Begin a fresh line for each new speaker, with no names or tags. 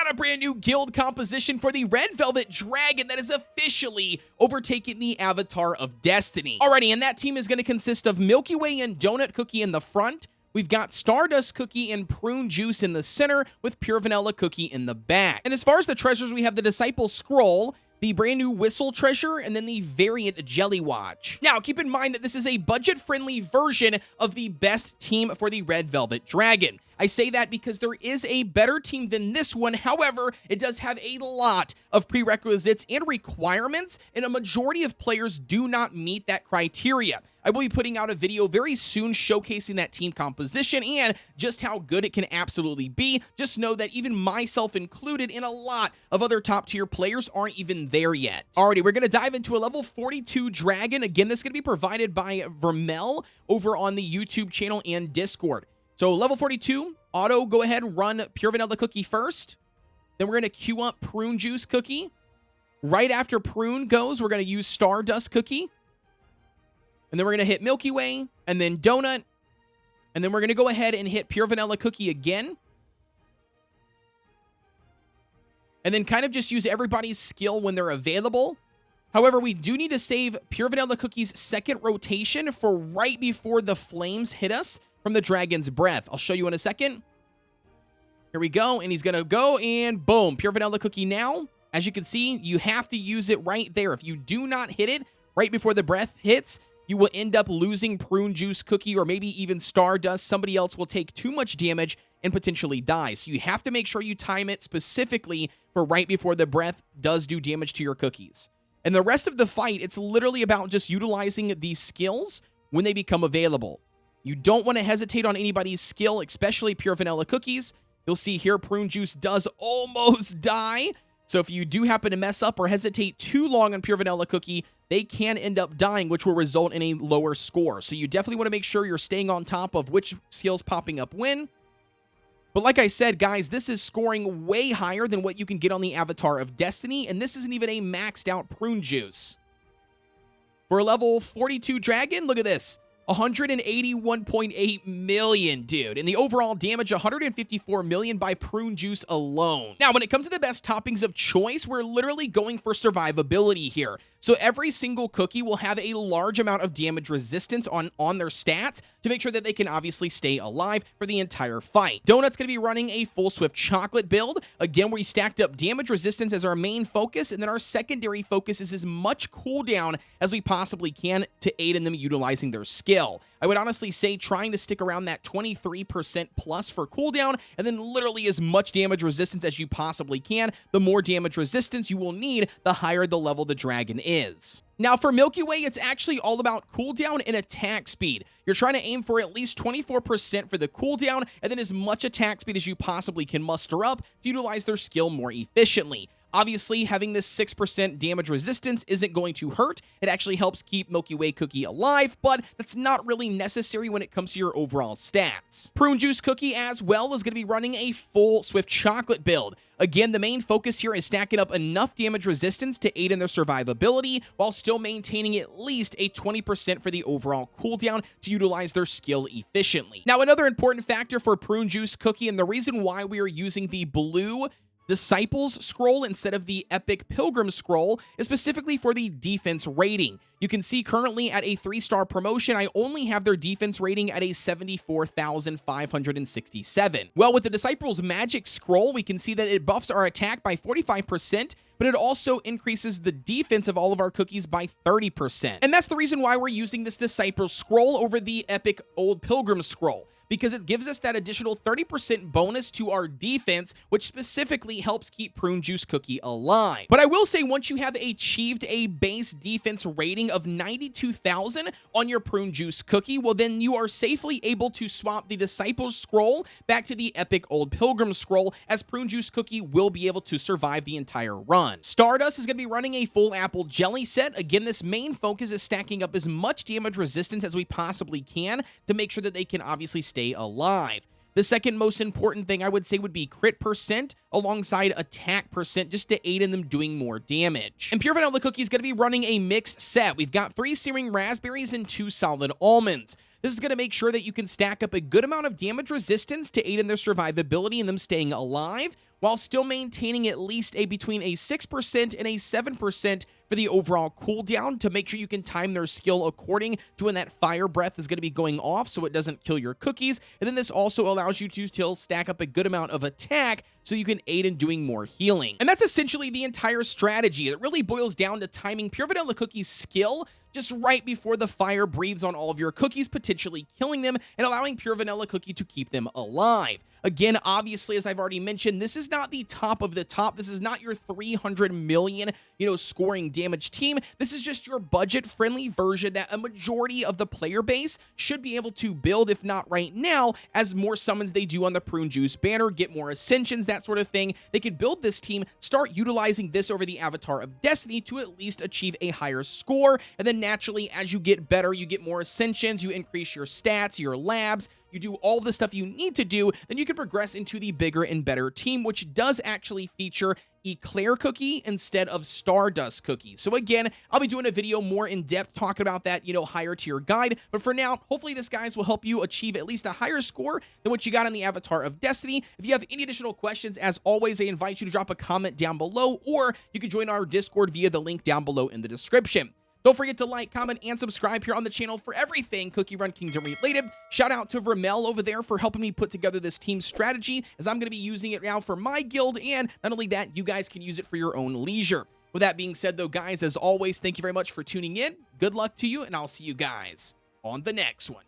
got a brand new guild composition for the Red Velvet Dragon that is officially overtaking the Avatar of Destiny. Alrighty, and that team is going to consist of Milky Way and Donut Cookie in the front. We've got Stardust Cookie and Prune Juice in the center with Pure Vanilla Cookie in the back. And as far as the treasures, we have the Disciple Scroll, the brand new Whistle Treasure, and then the variant Jelly Watch. Now, keep in mind that this is a budget-friendly version of the best team for the Red Velvet Dragon. I say that because there is a better team than this one. However, it does have a lot of prerequisites and requirements, and a majority of players do not meet that criteria. I will be putting out a video very soon showcasing that team composition and just how good it can absolutely be. Just know that even myself included and a lot of other top tier players aren't even there yet. Alrighty, we're going to dive into a level 42 dragon. Again, this is going to be provided by Vermel over on the YouTube channel and Discord. So level 42, auto, go ahead and run Pure Vanilla Cookie first. Then we're going to queue up Prune Juice Cookie. Right after Prune goes, we're going to use Stardust Cookie. And then we're going to hit Milky Way, and then Donut. And then we're going to go ahead and hit Pure Vanilla Cookie again. And then kind of just use everybody's skill when they're available. However, we do need to save Pure Vanilla Cookie's second rotation for right before the flames hit us from the dragon's breath. I'll show you in a second. Here we go, and he's going to go, and boom, Pure Vanilla Cookie now. As you can see, you have to use it right there. If you do not hit it right before the breath hits, you will end up losing Prune Juice Cookie or maybe even Stardust. Somebody else will take too much damage and potentially die. So you have to make sure you time it specifically for right before the breath does do damage to your cookies. And the rest of the fight, it's literally about just utilizing these skills when they become available. You don't want to hesitate on anybody's skill, especially Pure Vanilla Cookies. You'll see here Prune Juice does almost die. So if you do happen to mess up or hesitate too long on Pure Vanilla Cookie, they can end up dying, which will result in a lower score. So you definitely want to make sure you're staying on top of which skills popping up when. But like I said, guys, this is scoring way higher than what you can get on the Avatar of Destiny, and this isn't even a maxed out Prune Juice. For a level 42 dragon, look at this. 181.8 million, dude. And the overall damage, 154 million by Prune Juice alone. Now, when it comes to the best toppings of choice, we're literally going for survivability here. So every single cookie will have a large amount of damage resistance on their stats to make sure that they can obviously stay alive for the entire fight. Donut's going to be running a full Swift Chocolate build. Again, we stacked up damage resistance as our main focus, and then our secondary focus is as much cooldown as we possibly can to aid in them utilizing their skill. I would honestly say trying to stick around that 23% plus for cooldown, and then literally as much damage resistance as you possibly can. The more damage resistance you will need, the higher the level the dragon is. Now for Milky Way, it's actually all about cooldown and attack speed. You're trying to aim for at least 24% for the cooldown, and then as much attack speed as you possibly can muster up to utilize their skill more efficiently. Obviously, having this 6% damage resistance isn't going to hurt. It actually helps keep Milky Way Cookie alive, but that's not really necessary when it comes to your overall stats. Prune Juice Cookie as well is going to be running a full Swift Chocolate build. Again, the main focus here is stacking up enough damage resistance to aid in their survivability while still maintaining at least a 20% for the overall cooldown to utilize their skill efficiently. Now, another important factor for Prune Juice Cookie, and the reason why we are using the blue Disciples Scroll instead of the Epic Pilgrim Scroll is specifically for the defense rating. You can see currently at a 3-star promotion, I only have their defense rating at a 74,567. Well, with the Disciples Magic Scroll, we can see that it buffs our attack by 45%, but it also increases the defense of all of our cookies by 30%. And that's the reason why we're using this Disciples Scroll over the Epic Old Pilgrim Scroll, because it gives us that additional 30% bonus to our defense, which specifically helps keep Prune Juice Cookie alive. But I will say, once you have achieved a base defense rating of 92,000 on your Prune Juice Cookie, well, then you are safely able to swap the Disciples Scroll back to the Epic Old Pilgrim Scroll, as Prune Juice Cookie will be able to survive the entire run. Stardust is going to be running a full apple jelly set. Again, this main focus is stacking up as much damage resistance as we possibly can to make sure that they can obviously stay alive. The second most important thing I would say would be crit percent alongside attack percent, just to aid in them doing more damage. And Pure Vanilla Cookie is going to be running a mixed set. We've got 3 searing raspberries and 2 solid almonds. This is going to make sure that you can stack up a good amount of damage resistance to aid in their survivability and them staying alive, while still maintaining at least between a 6% and a 7% for the overall cooldown to make sure you can time their skill according to when that fire breath is going to be going off so it doesn't kill your cookies. And then this also allows you to still stack up a good amount of attack so you can aid in doing more healing. And that's essentially the entire strategy. It really boils down to timing Pure Vanilla Cookie's skill just right before the fire breathes on all of your cookies, potentially killing them and allowing Pure Vanilla Cookie to keep them alive. Again, obviously, as I've already mentioned, this is not the top of the top. This is not your 300 million, scoring damage team. This is just your budget-friendly version that a majority of the player base should be able to build, if not right now, as more summons they do on the Prune Juice banner, get more ascensions, that sort of thing. They could build this team, start utilizing this over the Avatar of Destiny to at least achieve a higher score, and then naturally, as you get better, you get more ascensions, you increase your stats, your labs, you do all the stuff you need to do, then you can progress into the bigger and better team, which does actually feature Eclair Cookie instead of Stardust Cookie. So again, I'll be doing a video more in depth talking about that, higher tier guide. But for now, hopefully this, guys, will help you achieve at least a higher score than what you got on the Avatar of Destiny. If you have any additional questions, as always, I invite you to drop a comment down below, or you can join our Discord via the link down below in the description. Don't forget to like, comment, and subscribe here on the channel for everything Cookie Run Kingdom related. Shout out to Vermel over there for helping me put together this team strategy, as I'm going to be using it now for my guild, and not only that, you guys can use it for your own leisure. With that being said, though, guys, as always, thank you very much for tuning in. Good luck to you, and I'll see you guys on the next one.